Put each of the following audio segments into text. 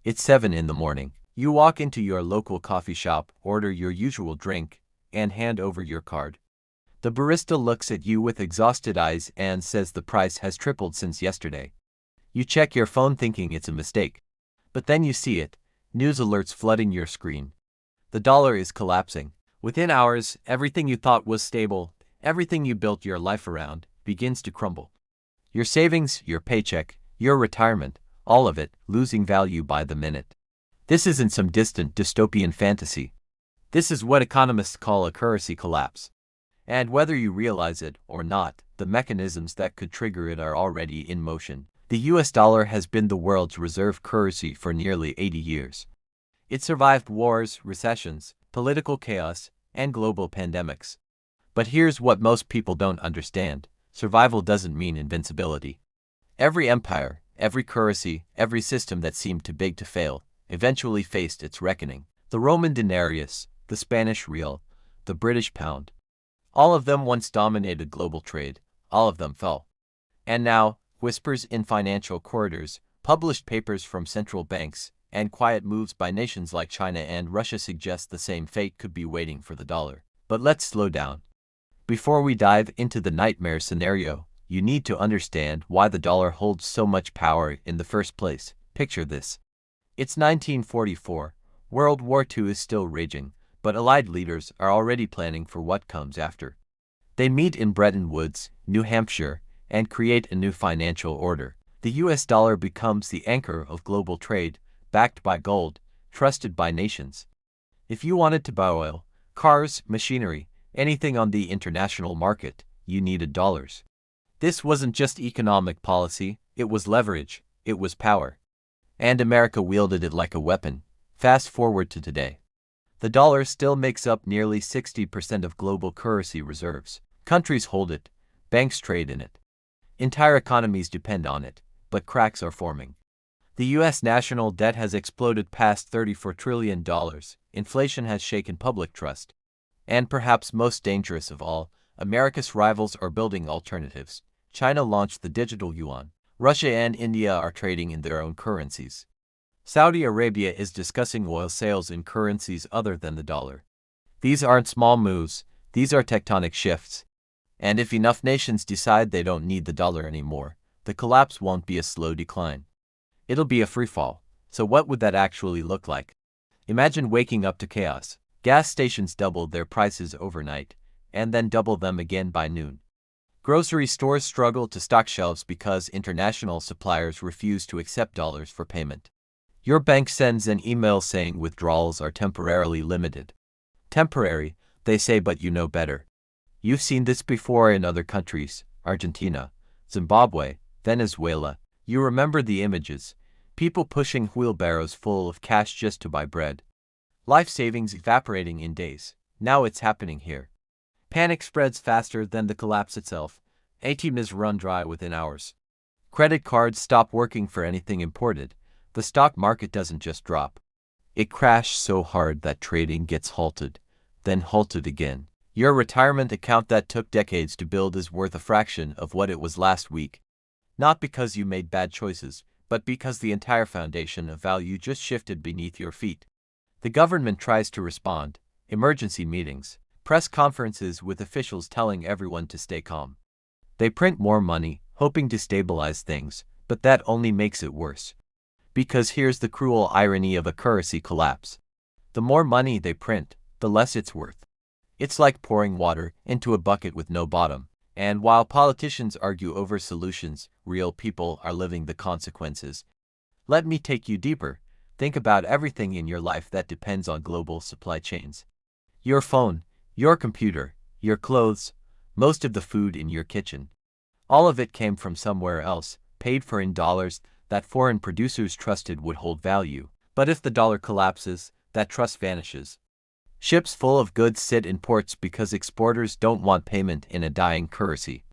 It's 7 in the morning. You walk into your local coffee shop, order your usual drink, and hand over your card. The barista looks at you with exhausted eyes and says the price has tripled since yesterday. You check your phone thinking it's a mistake. But then you see it. News alerts flooding your screen. The dollar is collapsing. Within hours, everything you thought was stable, everything you built your life around, begins to crumble. Your savings, your paycheck, your retirement, all of it, losing value by the minute. This isn't some distant dystopian fantasy. This is what economists call a currency collapse. And whether you realize it or not, the mechanisms that could trigger it are already in motion. The US dollar has been the world's reserve currency for nearly 80 years. It survived wars, recessions, political chaos, and global pandemics. But here's what most people don't understand. Survival doesn't mean invincibility. Every empire, every currency, every system that seemed too big to fail, eventually faced its reckoning. The Roman denarius, the Spanish real, the British pound. All of them once dominated global trade. All of them fell. And now, whispers in financial corridors, published papers from central banks, and quiet moves by nations like China and Russia suggest the same fate could be waiting for the dollar. But let's slow down. Before we dive into the nightmare scenario, you need to understand why the dollar holds so much power in the first place. Picture this. It's 1944. World War II is still raging, but Allied leaders are already planning for what comes after. They meet in Bretton Woods, New Hampshire, and create a new financial order. The US dollar becomes the anchor of global trade, backed by gold, trusted by nations. If you wanted to buy oil, cars, machinery, anything on the international market, you needed dollars. This wasn't just economic policy, it was leverage, it was power. And America wielded it like a weapon. Fast forward to today. The dollar still makes up nearly 60% of global currency reserves. Countries hold it, banks trade in it. Entire economies depend on it, but cracks are forming. The US national debt has exploded past $34 trillion. Inflation has shaken public trust. And perhaps most dangerous of all, America's rivals are building alternatives. China launched the digital yuan. Russia and India are trading in their own currencies. Saudi Arabia is discussing oil sales in currencies other than the dollar. These aren't small moves, these are tectonic shifts. And if enough nations decide they don't need the dollar anymore, the collapse won't be a slow decline. It'll be a freefall. So what would that actually look like? Imagine waking up to chaos. Gas stations doubled their prices overnight, and then double them again by noon. Grocery stores struggle to stock shelves because international suppliers refuse to accept dollars for payment. Your bank sends an email saying withdrawals are temporarily limited. Temporary, they say, but you know better. You've seen this before in other countries, Argentina, Zimbabwe, Venezuela. You remember the images. People pushing wheelbarrows full of cash just to buy bread. Life savings evaporating in days. Now it's happening here. Panic spreads faster than the collapse itself. ATMs run dry within hours. Credit cards stop working for anything imported. The stock market doesn't just drop. It crashed so hard that trading gets halted, then halted again. Your retirement account that took decades to build is worth a fraction of what it was last week. Not because you made bad choices, but because the entire foundation of value just shifted beneath your feet. The government tries to respond. Emergency meetings, press conferences with officials telling everyone to stay calm. They print more money, hoping to stabilize things, but that only makes it worse. Because here's the cruel irony of a currency collapse. The more money they print, the less it's worth. It's like pouring water into a bucket with no bottom. And while politicians argue over solutions, real people are living the consequences. Let me take you deeper. Think about everything in your life that depends on global supply chains. Your phone, your computer, your clothes, most of the food in your kitchen. All of it came from somewhere else, paid for in dollars that foreign producers trusted would hold value. But if the dollar collapses, that trust vanishes. Ships full of goods sit in ports because exporters don't want payment in a dying currency.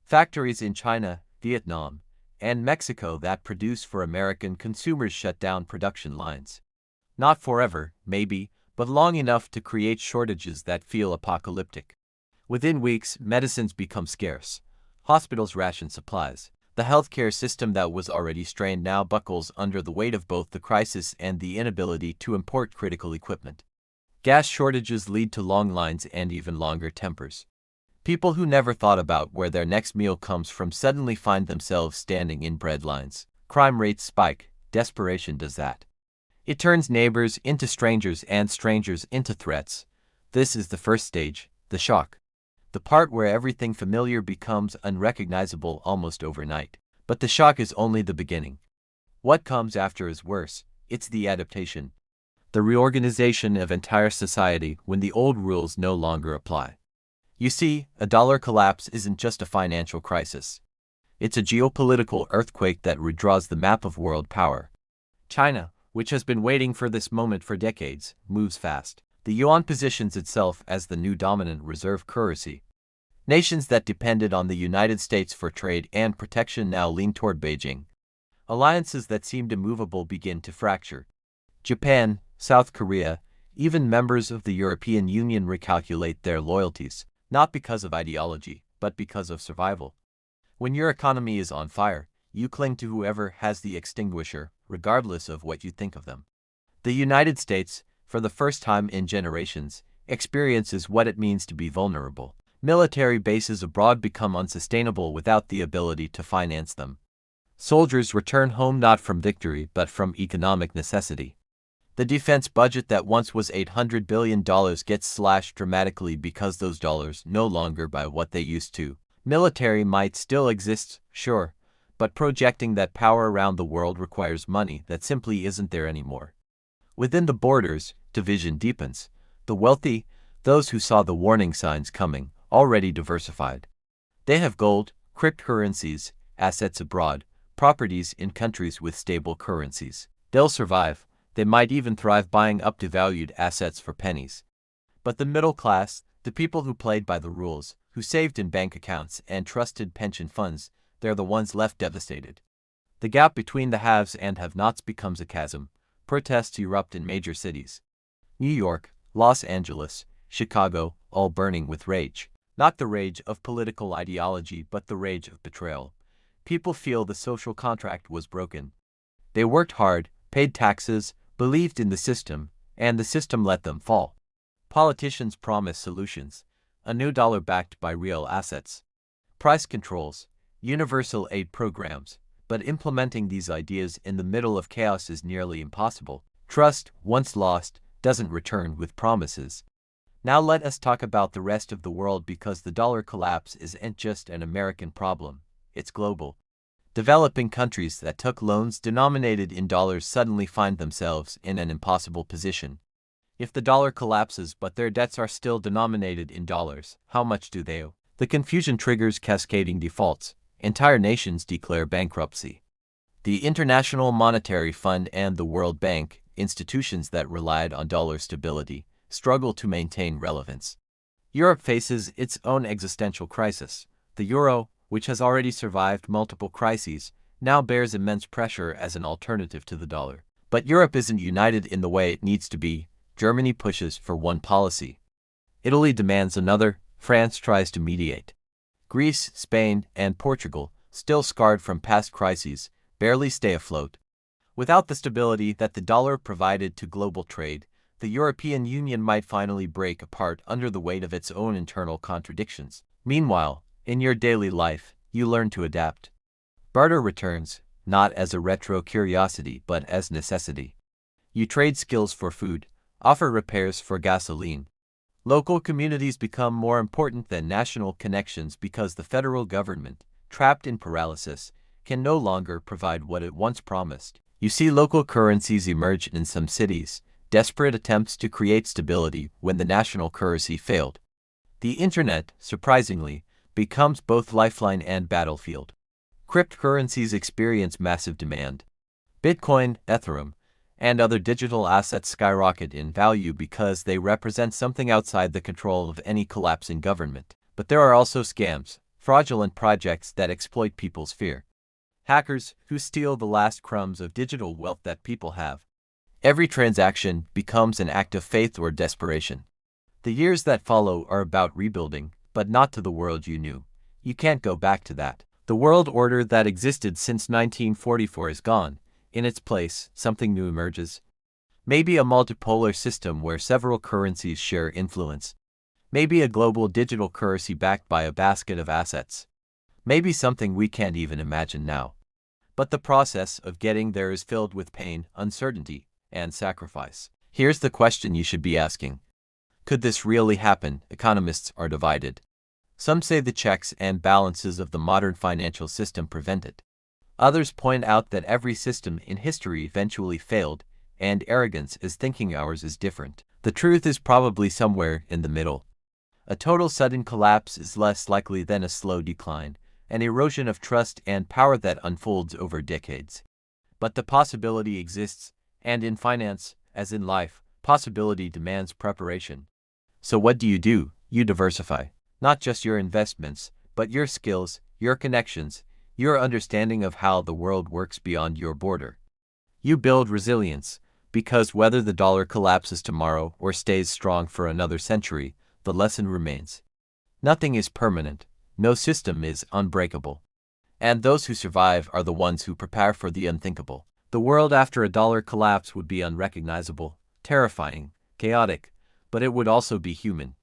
Factories in China, Vietnam, and Mexico that produce for American consumers shut down production lines. Not forever, maybe, but long enough to create shortages that feel apocalyptic. Within weeks, medicines become scarce. Hospitals ration supplies. The healthcare system that was already strained now buckles under the weight of both the crisis and the inability to import critical equipment. Gas shortages lead to long lines and even longer tempers. People who never thought about where their next meal comes from suddenly find themselves standing in bread lines. Crime rates spike. Desperation does that. It turns neighbors into strangers and strangers into threats. This is the first stage, the shock. The part where everything familiar becomes unrecognizable almost overnight. But the shock is only the beginning. What comes after is worse. It's the adaptation. The reorganization of entire society when the old rules no longer apply. You see, a dollar collapse isn't just a financial crisis. It's a geopolitical earthquake that redraws the map of world power. China, which has been waiting for this moment for decades, moves fast. The yuan positions itself as the new dominant reserve currency. Nations that depended on the United States for trade and protection now lean toward Beijing. Alliances that seemed immovable begin to fracture. Japan, South Korea, even members of the European Union recalculate their loyalties, not because of ideology, but because of survival. When your economy is on fire, you cling to whoever has the extinguisher, regardless of what you think of them. The United States, for the first time in generations, experiences what it means to be vulnerable. Military bases abroad become unsustainable without the ability to finance them. Soldiers return home not from victory but from economic necessity. The defense budget that once was $800 billion gets slashed dramatically because those dollars no longer buy what they used to. Military might still exist, sure, but projecting that power around the world requires money that simply isn't there anymore. Within the borders, division deepens. The wealthy, those who saw the warning signs coming, already diversified. They have gold, cryptocurrencies, assets abroad, properties in countries with stable currencies. They'll survive. They might even thrive buying up devalued assets for pennies. But the middle class, the people who played by the rules, who saved in bank accounts and trusted pension funds, they're the ones left devastated. The gap between the haves and have-nots becomes a chasm. Protests erupt in major cities. New York, Los Angeles, Chicago, all burning with rage. Not the rage of political ideology but the rage of betrayal. People feel the social contract was broken. They worked hard, paid taxes, believed in the system, and the system let them fall. Politicians promise solutions. A new dollar backed by real assets. Price controls, universal aid programs, but implementing these ideas in the middle of chaos is nearly impossible. Trust, once lost, doesn't return with promises. Now let us talk about the rest of the world because the dollar collapse isn't just an American problem, it's global. Developing countries that took loans denominated in dollars suddenly find themselves in an impossible position. If the dollar collapses but their debts are still denominated in dollars, how much do they owe? The confusion triggers cascading defaults. Entire nations declare bankruptcy. The International Monetary Fund and the World Bank, institutions that relied on dollar stability, struggle to maintain relevance. Europe faces its own existential crisis. The euro, which has already survived multiple crises, now bears immense pressure as an alternative to the dollar. But Europe isn't united in the way it needs to be. Germany pushes for one policy. Italy demands another. France tries to mediate. Greece, Spain, and Portugal, still scarred from past crises, barely stay afloat. Without the stability that the dollar provided to global trade, the European Union might finally break apart under the weight of its own internal contradictions. Meanwhile, in your daily life, you learn to adapt. Barter returns, not as a retro curiosity but as necessity. You trade skills for food, offer repairs for gasoline. Local communities become more important than national connections because the federal government, trapped in paralysis, can no longer provide what it once promised. You see local currencies emerge in some cities, desperate attempts to create stability when the national currency failed. The internet, surprisingly, becomes both lifeline and battlefield. Cryptocurrencies experience massive demand. Bitcoin, Ethereum, and other digital assets skyrocket in value because they represent something outside the control of any collapsing government. But there are also scams, fraudulent projects that exploit people's fear. Hackers who steal the last crumbs of digital wealth that people have. Every transaction becomes an act of faith or desperation. The years that follow are about rebuilding, but not to the world you knew. You can't go back to that. The world order that existed since 1944 is gone. In its place, something new emerges. Maybe a multipolar system where several currencies share influence. Maybe a global digital currency backed by a basket of assets. Maybe something we can't even imagine now. But the process of getting there is filled with pain, uncertainty, and sacrifice. Here's the question you should be asking. Could this really happen? Economists are divided. Some say the checks and balances of the modern financial system prevent it. Others point out that every system in history eventually failed, and arrogance is thinking ours is different. The truth is probably somewhere in the middle. A total sudden collapse is less likely than a slow decline, an erosion of trust and power that unfolds over decades. But the possibility exists, and in finance, as in life, possibility demands preparation. So what do? You diversify. Not just your investments, but your skills, your connections, your understanding of how the world works beyond your border. You build resilience, because whether the dollar collapses tomorrow or stays strong for another century, the lesson remains. Nothing is permanent, no system is unbreakable. And those who survive are the ones who prepare for the unthinkable. The world after a dollar collapse would be unrecognizable, terrifying, chaotic, but it would also be human.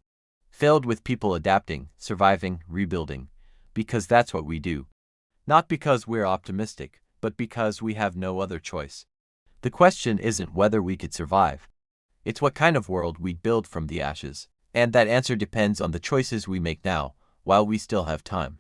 Filled with people adapting, surviving, rebuilding, because that's what we do. Not because we're optimistic, but because we have no other choice. The question isn't whether we could survive. It's what kind of world we'd build from the ashes, and that answer depends on the choices we make now, while we still have time.